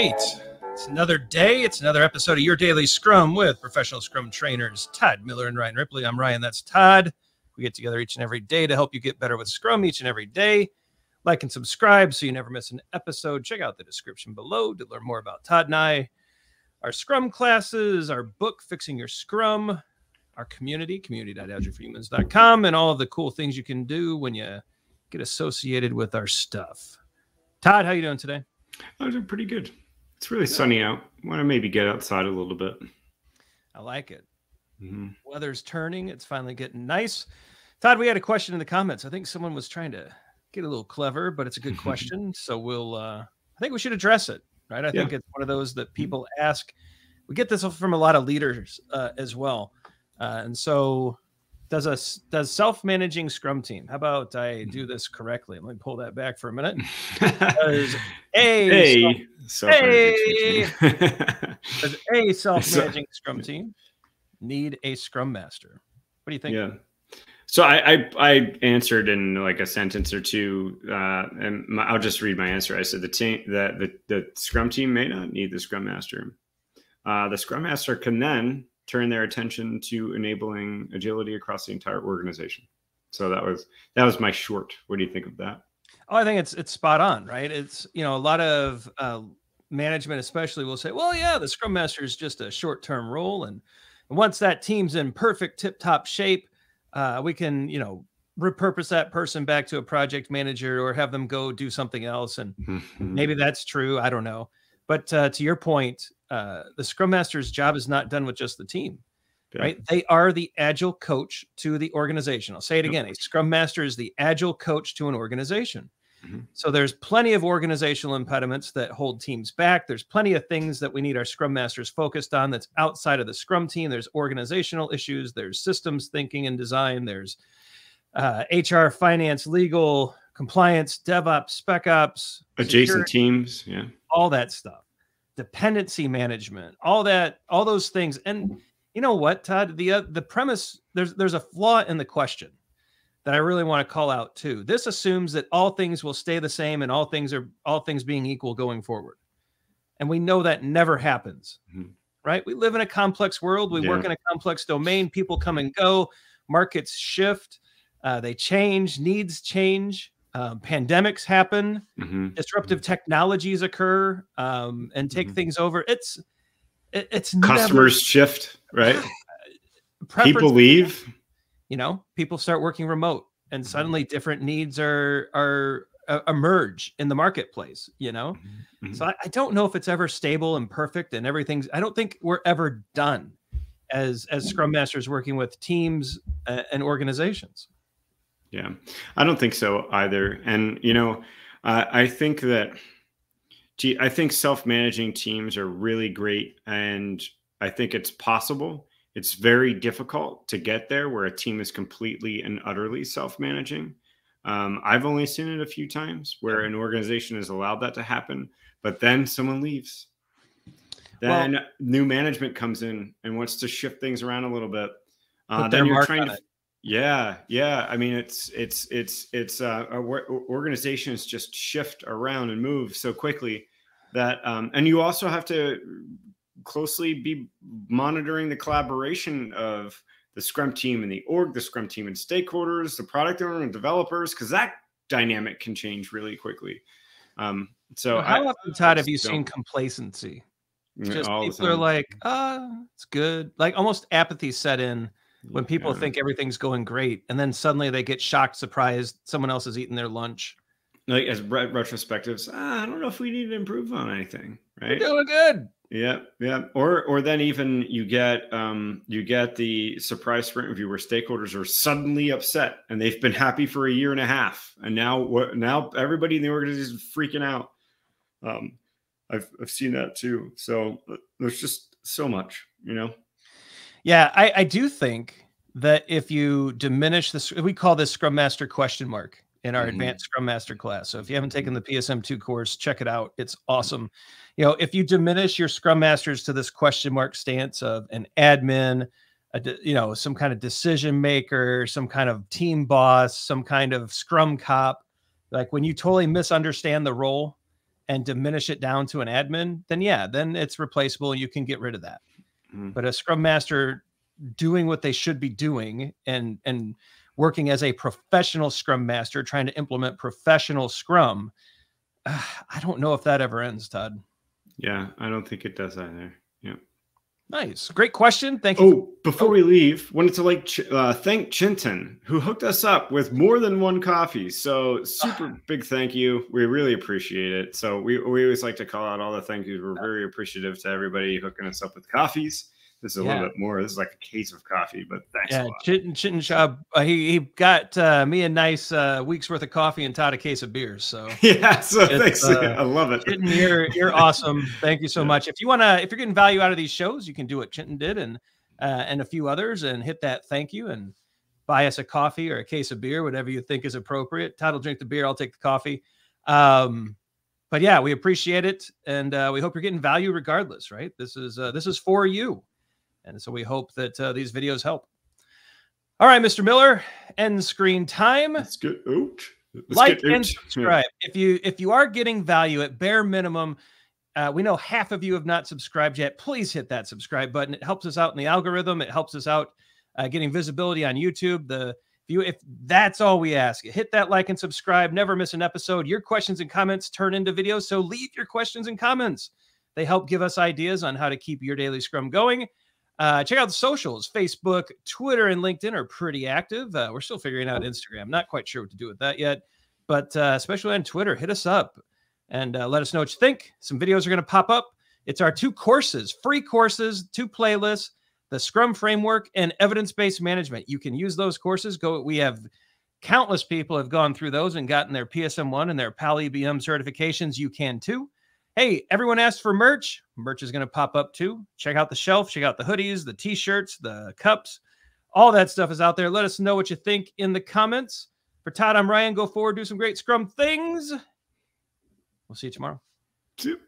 right. It's another day. It's another episode of Your Daily Scrum with professional Scrum trainers Todd Miller and Ryan Ripley. I'm Ryan. That's Todd. We get together each and every day to help you get better with Scrum each and every day. Like and subscribe so you never miss an episode. Check out the description below to learn more about Todd and I, our Scrum classes, our book, Fixing Your Scrum, our community.agileforhumans.com, and all of the cool things you can do when you get associated with our stuff. Todd, how you doing today? I'm doing pretty good. It's really sunny out. I want to maybe get outside a little bit. I like it. Weather's turning. It's finally getting nice. Todd, we had a question in the comments. I think someone was trying to get a little clever, but it's a good question. So we'll, I think we should address it, right? I think it's one of those that people ask. We get this from a lot of leaders as well. And so does self-managing Scrum team, how about I do this correctly? Let me pull that back for a minute. Does a self-managing Scrum team need a Scrum Master? What do you think? Yeah. So I answered in like a sentence or two, and I'll just read my answer. I said the Scrum team may not need the Scrum Master. The Scrum Master can then turn their attention to enabling agility across the entire organization. So that was my short. What do you think of that? Oh, I think it's spot on, right? It's, a lot of management especially will say, well, yeah, the Scrum Master is just a short-term role. And once that team's in perfect tip-top shape, we can, repurpose that person back to a project manager or have them go do something else. And maybe that's true. I don't know. But to your point, the Scrum Master's job is not done with just the team, right? They are the Agile coach to the organization. I'll say it again. A Scrum Master is the Agile coach to an organization. So there's plenty of organizational impediments that hold teams back. There's plenty of things that we need our Scrum Masters focused on that's outside of the Scrum team. There's organizational issues. There's systems thinking and design. There's HR, finance, legal, compliance, DevOps, spec ops, adjacent teams, all that stuff, dependency management, all those things. And you know what, Todd, the premise, there's a flaw in the question that I really want to call out too. This assumes that all things will stay the same and all things being equal going forward. And we know that never happens, right? We live in a complex world. We work in a complex domain. People come and go, markets shift, they change, needs change. Pandemics happen, disruptive technologies occur, and take things over. It's customers shift, right? People leave. People start working remote, and suddenly different needs emerge in the marketplace. So I don't know if it's ever stable and perfect, and everything's. I don't think we're ever done as Scrum Masters working with teams and organizations. Yeah, I don't think so either. And, I think that, I think self-managing teams are really great. And I think it's possible. It's very difficult to get there where a team is completely and utterly self-managing. I've only seen it a few times where an organization has allowed that to happen, but then someone leaves. Then new management comes in and wants to shift things around a little bit. Then you're trying to... Yeah. I mean, organizations just shift around and move so quickly that, and you also have to closely be monitoring the collaboration of the Scrum team and the Scrum team and stakeholders, the product owner and developers, because that dynamic can change really quickly. So how often, Todd, have you seen complacency? Just people are like, it's good. Like almost apathy set in. When people think everything's going great, and then suddenly they get shocked, surprised, someone else is eating their lunch. Like as retrospectives, I don't know if we need to improve on anything, right? We're doing good. Yeah. Or then even you get the surprise sprint review where stakeholders are suddenly upset, and they've been happy for a year and a half, and now everybody in the organization is freaking out. I've seen that too. So there's just so much, Yeah, I do think that if you diminish this, we call this Scrum Master question mark in our advanced Scrum Master class. So if you haven't taken the PSM II course, check it out. It's awesome. If you diminish your Scrum Masters to this question mark stance of an admin, some kind of decision maker, some kind of team boss, some kind of Scrum cop, like when you totally misunderstand the role and diminish it down to an admin, then yeah, then it's replaceable. You can get rid of that. But a Scrum Master doing what they should be doing and working as a professional Scrum Master, trying to implement professional Scrum, I don't know if that ever ends, Todd. Yeah, I don't think it does either. Yeah. Nice. Great question. Thank you. Oh, before we leave, wanted to thank Chinton, who hooked us up with more than one coffee. So super big thank you. We really appreciate it. So we always like to call out all the thank yous. We're very appreciative to everybody hooking us up with coffees. This is a little bit more. This is like a case of coffee, but thanks a lot. Chinton, he got me a nice week's worth of coffee and Todd a case of beers. So yeah, so thanks. I love it. Chinton, you're awesome. Thank you so much. If you're getting value out of these shows, you can do what Chinton did and a few others and hit that thank you and buy us a coffee or a case of beer, whatever you think is appropriate. Todd will drink the beer. I'll take the coffee. But yeah, we appreciate it. And we hope you're getting value regardless, right? This is for you. And so we hope that these videos help. All right, Mr. Miller, end screen time. Let's get like and subscribe. If you are getting value at bare minimum, we know half of you have not subscribed yet. Please hit that subscribe button. It helps us out in the algorithm. It helps us out getting visibility on YouTube. If that's all we ask, hit that like and subscribe. Never miss an episode. Your questions and comments turn into videos, so leave your questions and comments. They help give us ideas on how to keep your daily Scrum going. Check out the socials. Facebook, Twitter, and LinkedIn are pretty active. We're still figuring out Instagram. Not quite sure what to do with that yet, but especially on Twitter, hit us up and let us know what you think. Some videos are going to pop up. It's our 2 courses, free courses, 2 playlists, the Scrum Framework and Evidence-Based Management. You can use those courses. We have countless people have gone through those and gotten their PSM I and their PAL EBM certifications. You can too. Hey, everyone asked for merch. Merch is going to pop up too. Check out the shelf. Check out the hoodies, the t-shirts, the cups. All that stuff is out there. Let us know what you think in the comments. For Todd, I'm Ryan. Go forward, do some great Scrum things. We'll see you tomorrow. See you.